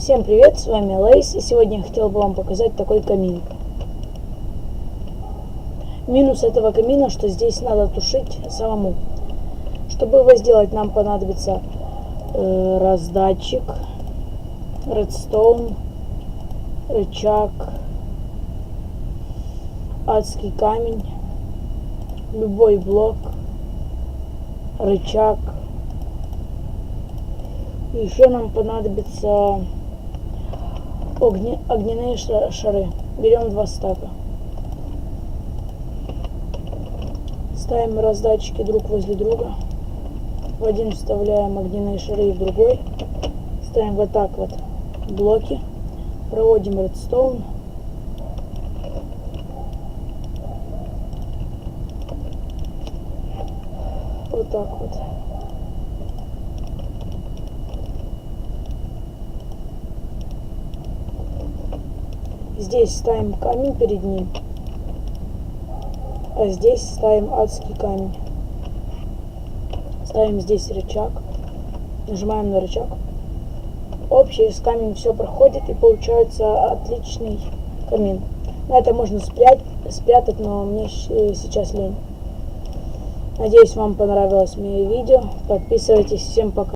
Всем привет, с вами Лейс, и сегодня я хотел бы вам показать такой камин. Минус этого камина, что здесь надо тушить самому. Чтобы его сделать, нам понадобится раздатчик, редстоун, рычаг, адский камень, любой блок, рычаг. Еще нам понадобится огненные шары. Берем 2 стака. Ставим раздатчики друг возле друга. В один вставляем огненные шары и в другой. Ставим вот так вот блоки. Проводим редстоун. Вот так вот. Здесь ставим камень перед ним, а здесь ставим адский камень. Ставим здесь рычаг, нажимаем на рычаг. Через камень все проходит и получается отличный камин. Это можно спрятать, но мне сейчас лень. Надеюсь, вам понравилось мое видео. Подписывайтесь. Всем пока.